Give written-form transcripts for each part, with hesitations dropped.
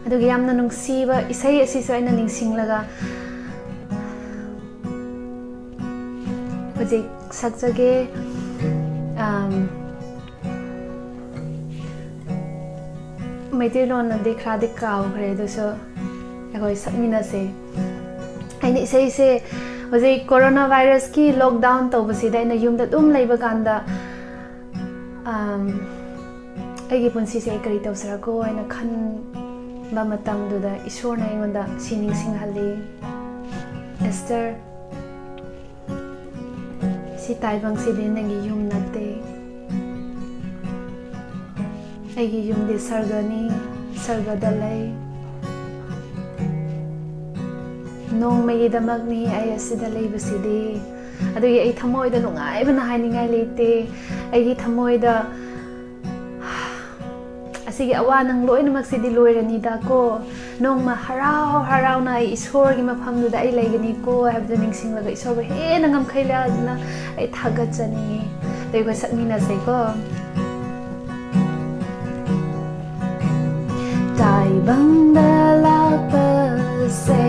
ꯑꯗꯨꯒꯤ ꯌꯥꯝꯅ ꯅꯨꯡꯁꯤꯕ ꯏꯁꯩ ꯑꯁꯤꯁꯨ ꯑꯩꯅ ꯅꯤꯡꯁꯤꯡꯂꯒ ꯍꯧꯖꯤꯛ ꯁꯛꯆꯒꯦ ꯃꯩꯇꯩꯂꯣꯟꯅꯗꯤ ꯈꯔꯗꯤ ꯀꯥꯎꯈ꯭ꯔꯦ ꯑꯗꯨꯁꯨ ꯑꯩꯈꯣꯏ ꯁꯛꯃꯤꯟꯅꯁꯦ ꯑꯩꯅ ꯏꯁꯩꯁꯦ ꯍꯧꯖꯤꯛ ꯀꯣꯔꯣꯅꯥ ꯚꯥꯏꯔꯁꯀꯤ ꯂꯣꯛꯗꯥꯎꯟ ꯇꯧꯕꯁꯤꯗ ꯑꯩꯅ ꯌꯨꯝꯗ ꯑꯗꯨꯝ ꯂꯩꯕ ꯀꯥꯟꯗ ꯑꯩꯒꯤ ꯄꯨꯟꯁꯤꯁꯦ ꯑꯩ ꯀꯔꯤ ꯇꯧꯁꯤꯔꯀꯣ ꯍꯥꯏꯅ ꯈꯟꯕ ꯃꯇꯝꯗꯨꯗ ꯏꯁꯣꯔꯅ ꯑꯩꯉꯣꯟꯗ ꯁꯤ ꯅꯤꯡꯁꯤꯡꯍꯜꯂꯤ ꯑꯦꯁꯇꯔ ꯁꯤ ꯇꯥꯏꯕꯪꯁꯤꯗꯤ ꯅꯪꯒꯤ ꯌꯨꯝ ꯅꯠꯇꯦ ꯑꯩꯒꯤ ꯌꯨꯝꯗꯤ ꯁꯔꯒꯅꯤ ꯁꯔꯒꯗ ꯂꯩ ꯅꯣꯡꯃꯒꯤꯗꯃꯛꯅꯤ ꯑꯩ ꯑꯁꯤꯗ ꯂꯩꯕꯁꯤꯗꯤ ꯑꯗꯨꯒꯤ ꯑꯩ ꯊꯃꯣꯏꯗ ꯅꯨꯡꯉꯥꯏꯕꯅ ꯍꯥꯏꯅꯤꯡꯉꯥꯏ ꯂꯩꯇꯦ ꯑꯩꯒꯤ ꯊꯃꯣꯏꯗ ꯑꯁꯤꯒꯤ ꯑꯋꯥ ꯅꯪ ꯂꯣꯏꯅꯃꯛꯁꯤꯗꯤ ꯂꯣꯏꯔꯅꯤꯗꯀꯣ ꯅꯣꯡꯃ ꯍꯔꯥꯎ ꯍꯔꯥꯎꯅ ꯑꯩ ꯏꯁꯣꯔꯒꯤ ꯃꯐꯝꯗꯨꯗ ꯑꯩ ꯂꯩꯒꯅꯤꯀꯣ ꯍꯥꯏꯕꯗꯨ ꯅꯤꯡꯁꯤꯡꯂꯒ ꯏꯁꯣꯔꯕꯨ ꯍꯦꯟꯅ ꯉꯝꯈꯩꯂꯗꯨꯅ ꯑꯩ ꯊꯥꯒꯠꯆꯅꯤꯡꯉꯤ ꯑꯗꯨ ꯑꯩꯈꯣꯏ ꯁꯛꯃꯤꯟꯅꯁꯦꯀꯣ ꯇꯥꯏꯕꯪꯗ ꯂꯥꯛꯄꯁꯦ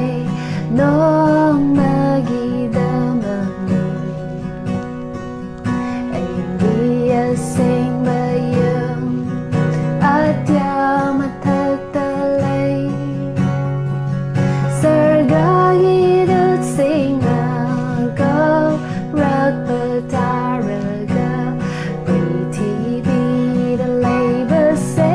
ꯅꯣꯡꯃꯒꯤꯗꯃꯛꯅꯤ ꯑꯩꯒꯤ ꯑꯁꯦꯡꯕ ꯌꯨꯝ ꯑꯇꯤꯌꯥ ꯃꯊꯛꯇ ꯂꯩ ꯁꯔꯒꯒꯤ ꯗꯨꯠꯁꯤꯡꯅ ꯀꯧꯔꯛꯄ ꯇꯥꯔꯒ ꯄ꯭ꯔꯤꯊꯤꯕꯤꯗ ꯂꯩꯕꯁꯦ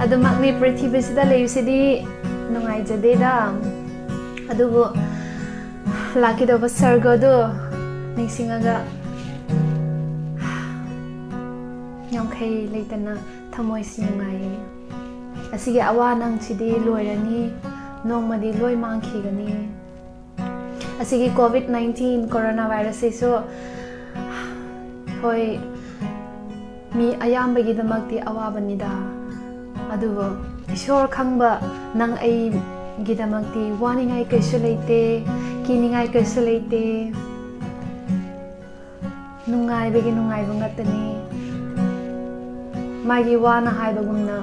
ꯑꯗꯨꯃꯛꯅꯤ ꯄ꯭ꯔꯤꯊꯤꯕꯤꯁꯤꯗ ꯂꯩꯕꯁꯤꯗꯤ ꯅꯨꯡꯉꯥꯏꯖꯗꯦꯗ ꯑꯗꯨꯕꯨ ꯂꯥꯛꯀꯗꯧꯕ ꯁꯔꯒꯗꯨ ꯅꯤꯡꯁꯤꯡꯉꯒ ꯉꯝꯈꯩ ꯂꯩꯇꯅ ꯊꯃꯣꯏꯁꯤ ꯅꯨꯡꯉꯥꯏꯌꯦ ꯑꯁꯤꯒꯤ ꯑꯋꯥ ꯅꯪꯁꯤꯗꯤ ꯂꯣꯏꯔꯅꯤ ꯅꯣꯡꯃꯗꯤ ꯂꯣꯏ ꯃꯥꯡꯈꯤꯒꯅꯤ ꯑꯁꯤꯒꯤ COVID-19 ꯀꯣꯔꯣꯅꯥ ꯚꯥꯏꯔꯁꯁꯤꯁꯨ ꯍꯣꯏ ꯃꯤ ꯑꯌꯥꯝꯕꯒꯤꯗꯃꯛꯇꯤ ꯑꯋꯥꯕꯅꯤꯗ ꯑꯗꯨꯕꯨ ꯏꯁꯣꯔ ꯈꯪꯕ ꯅꯪ ꯑꯩꯒꯤꯗꯃꯛꯇꯤ ꯋꯥꯅꯤꯡꯉꯥꯏ ꯀꯩꯁꯨ ꯂꯩꯇꯦ ꯀꯤꯅꯤꯡꯉꯥꯏ ꯀꯩꯁꯨ ꯂꯩꯇꯦ ꯅꯨꯡꯉꯥꯏꯕꯒꯤ ꯅꯨꯡꯉꯥꯏꯕ ꯉꯥꯛꯇꯅꯤ ꯃꯥꯒꯤ ꯋꯥꯅ ꯍꯥꯏꯕꯒꯨꯝꯅ